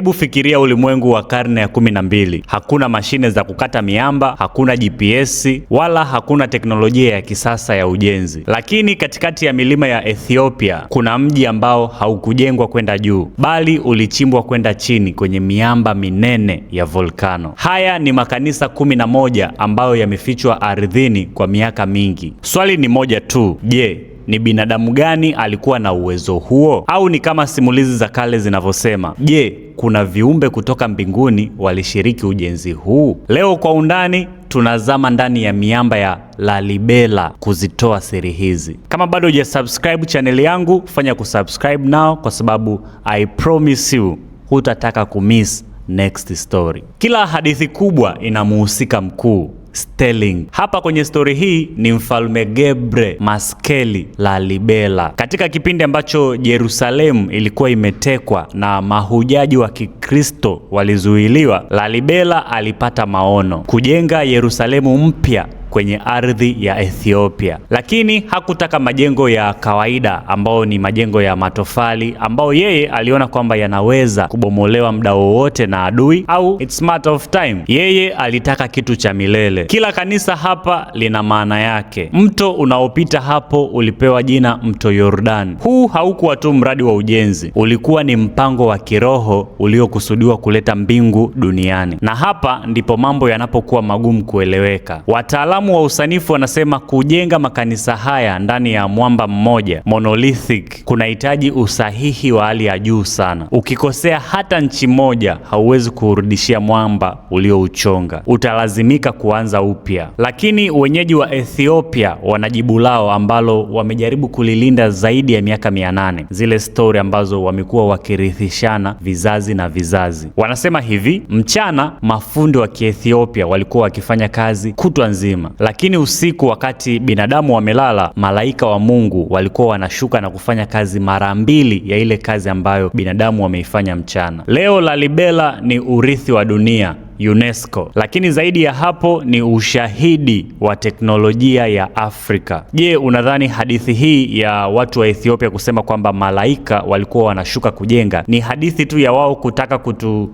Hebu fikiria ulimwengu wa karne ya 12. Hakuna mashine za kukata miamba, hakuna GPS, wala hakuna teknolojia ya kisasa ya ujenzi. Lakini katikati ya milima ya Ethiopia kuna mji ambao haukujengwa kwenda juu, bali ulichimbwa kwenda chini kwenye miamba minene ya volkano. Haya ni makanisa 11 ambayo yamefichwa ardhini kwa miaka mingi. Swali ni moja tu, je, ni binadamu gani alikuwa na uwezo huo? Au ni kama simulizi za kale zinavyosema, je, kuna viumbe kutoka mbinguni walishiriki ujenzi huu? Leo kwa undani tunazama ndani ya miamba ya Lalibela kuzitoa siri hizi. Kama bado hujasubscribe channel yangu, fanya kusubscribe now, kwa sababu I promise you hutataka kumiss next story. Kila hadithi kubwa ina muhusika mkuu, Sterling. Hapa kwenye stori hii ni Mfalme Gebre Maskeli Lalibela. Katika kipindi ambacho Yerusalemu ilikuwa imetekwa na mahujaji wa Kikristo walizuiliwa, Lalibela alipata maono kujenga Yerusalemu mpya kwenye ardhi ya Ethiopia. Lakini hakutaka majengo ya kawaida ambao ni majengo ya matofali ambao yeye aliona kwamba yanaweza kubomolewa muda wowote na adui, au it's matter of time. Yeye alitaka kitu cha milele. Kila kanisa hapa lina maana yake. Mto unaopita hapo ulipewa jina Mto Yordan. Huu haukuwa tu mradi wa ujenzi, ulikuwa ni mpango wa kiroho uliokusudiwa kuleta mbingu duniani. Na hapa ndipo mambo yanapokuwa magumu kueleweka. Wataalamu wa usanifu wanasema kujenga makanisa haya ndani ya mwamba mmoja monolithic kunahitaji usahihi wa hali ya juu sana. Ukikosea hata nchi moja, hauwezi kurudishia mwamba uliouchonga, utalazimika kuanza upya. Lakini wenyeji wa Ethiopia wana jibu lao ambalo wamejaribu kulilinda zaidi ya miaka 800. Zile story ambazo wamekuwa wakirithishana vizazi na vizazi. Wanasema hivi, mchana mafundi wa Kiethiopia walikuwa wakifanya kazi kutwa nzima, lakini usiku wakati binadamu wamelala, malaika wa Mungu walikuwa wanashuka na kufanya kazi mara 2 ya ile kazi ambayo binadamu wameifanya mchana. Leo Lalibela ni urithi wa dunia UNESCO, lakini zaidi ya hapo ni ushahidi wa teknolojia ya Afrika. Je, unadhani hadithi hii ya watu wa Ethiopia kusema kwamba malaika walikuwa wanashuka kujenga ni hadithi tu ya wao kutaka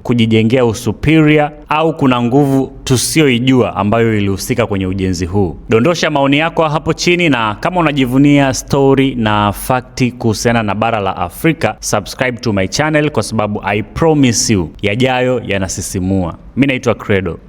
kujijengea usuperior, au kuna nguvu tusioijua ambayo ilihusika kwenye ujenzi huu? Dondosha maoni yako hapo chini, na kama unajivunia story na fakti kuhusiana na bara la Afrika, subscribe to my channel, kwa sababu I promise you yajayo yanasisimua. Mimi naitwa Credo.